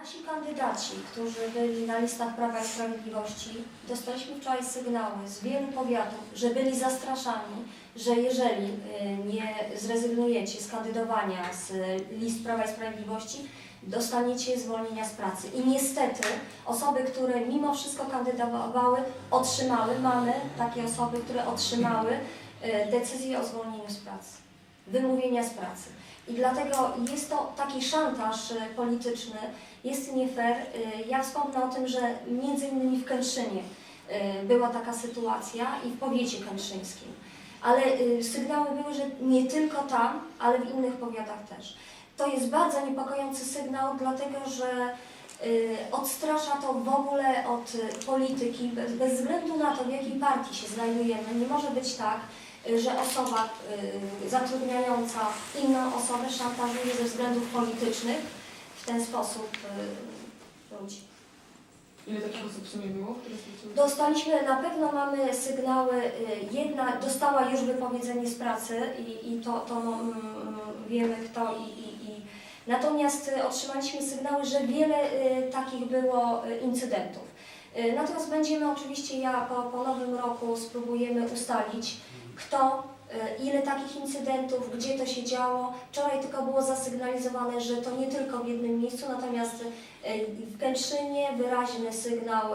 Nasi kandydaci, którzy byli na listach Prawa i Sprawiedliwości, dostaliśmy wczoraj sygnały z wielu powiatów, że byli zastraszani, że jeżeli nie zrezygnujecie z kandydowania z list Prawa i Sprawiedliwości, dostaniecie zwolnienia z pracy. I niestety osoby, które mimo wszystko kandydowały, otrzymały, mamy takie osoby, które otrzymały decyzję o zwolnieniu z pracy, wymówienia z pracy. I dlatego jest to taki szantaż polityczny, jest nie fair. Ja wspomnę o tym, że między innymi w Kętrzynie była taka sytuacja i w powiecie kętrzyńskim. Ale sygnały były, że nie tylko tam, ale w innych powiatach też. To jest bardzo niepokojący sygnał, dlatego że odstrasza to w ogóle od polityki, bez względu na to, w jakiej partii się znajdujemy. Nie może być tak, że osoba zatrudniająca inną osobę szantażuje ze względów politycznych w ten sposób ludzi. Ile takich osób w sumie było? Dostaliśmy, na pewno mamy sygnały, jedna dostała już wypowiedzenie z pracy i to wiemy kto natomiast otrzymaliśmy sygnały, że wiele takich było incydentów. Natomiast będziemy oczywiście, po nowym roku spróbujemy ustalić, kto, ile takich incydentów, gdzie to się działo. Wczoraj tylko było zasygnalizowane, że to nie tylko w jednym miejscu, natomiast w Kętrzynie wyraźny sygnał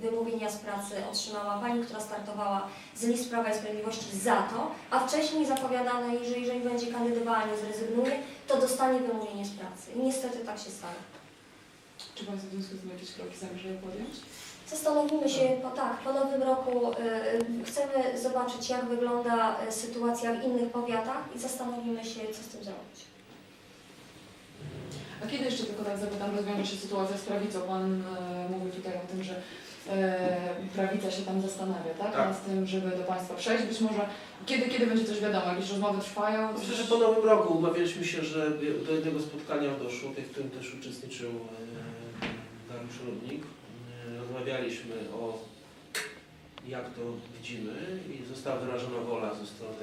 wymówienia z pracy otrzymała pani, która startowała z list Prawa i Sprawiedliwości za to, a wcześniej zapowiadano jej, że jeżeli będzie kandydowała, nie zrezygnuje, to dostanie wymówienie z pracy. I niestety tak się stało. Czy Państwo w związku z tym jakieś kroki zamierzają podjąć? Zastanowimy się, po nowym roku chcemy zobaczyć, jak wygląda sytuacja w innych powiatach i zastanowimy się, co z tym zrobić. A kiedy jeszcze, tylko tak zapytam, rozwiąże się sytuacja z prawicą? Pan mówi tutaj o tym, że prawica się tam zastanawia, tak? Tak. Nad tym, żeby do Państwa przejść. Być może kiedy będzie coś wiadomo? Jakieś rozmowy trwają? Myślę, że po nowym roku umawialiśmy się, że do jednego spotkania doszło, w którym też uczestniczył Dariusz Rudnik. Rozmawialiśmy o jak to widzimy i została wyrażona wola ze strony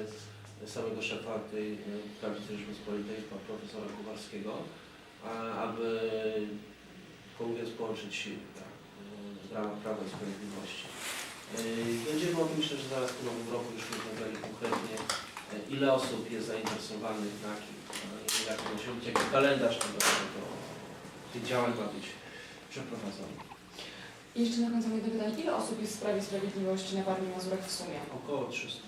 samego szefa tej Prawicy Rzeczypospolitej, pana profesora Kowalskiego, aby, mówiąc, połączyć siły w ramach Prawa i Sprawiedliwości. Będziemy o tym, myślę, że zaraz po nowym roku już rozmawiali konkretnie, ile osób jest zainteresowanych, na kim, jak to się jaki kalendarz tych działań ma być przeprowadzony. I jeszcze na końcu jedno pytanie. Ile osób jest w Prawie i Sprawiedliwości na Warmii i Mazurach w sumie? Około 300.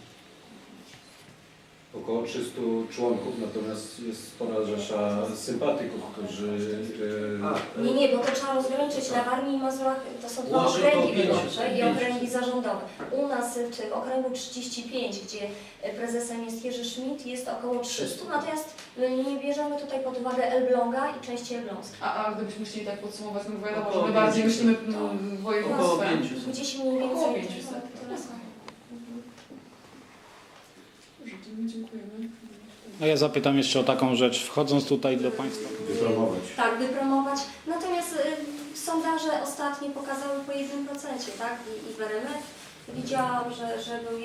Około 300 członków, natomiast jest spora rzesza sympatyków, którzy... Nie, bo to trzeba rozgraniczyć. Na Warmii i Mazurach to są dwa Łącznie okręgi około wyborcze i 500. okręgi zarządowe. U nas w okręgu 35, gdzie prezesem jest Jerzy Schmidt, jest około 300, natomiast nie bierzemy tutaj pod uwagę Elbląga i części elbląskiej. A gdybyśmy chcieli tak podsumować, no wiadomo, że Około my bardziej 500. myślimy województwem. Około 500. Gdzieś mniej więcej. Około 500. tyle samo. Dziękujemy. No ja zapytam jeszcze o taką rzecz, wchodząc tutaj do Państwa. wypromować. Tak, wypromować. Natomiast sondaże ostatnie pokazały po 1%, tak? I w RMF widziałam, że był 1%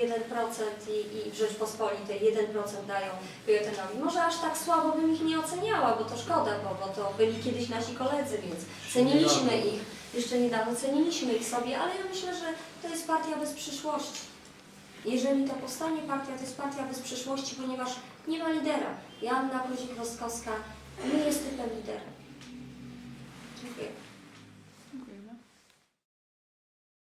i w Rzeczpospolitej 1% dają Piotrkowi. Może aż tak słabo bym ich nie oceniała, bo to szkoda, bo to byli kiedyś nasi koledzy, więc ceniliśmy ich. Jeszcze niedawno ceniliśmy ich sobie, ale ja myślę, że to jest partia bez przyszłości. Jeżeli to powstanie partia, to jest partia bez przyszłości, ponieważ nie ma lidera. Joanna Kluzik-Rostkowska nie jest typem lidera. Dziękuję.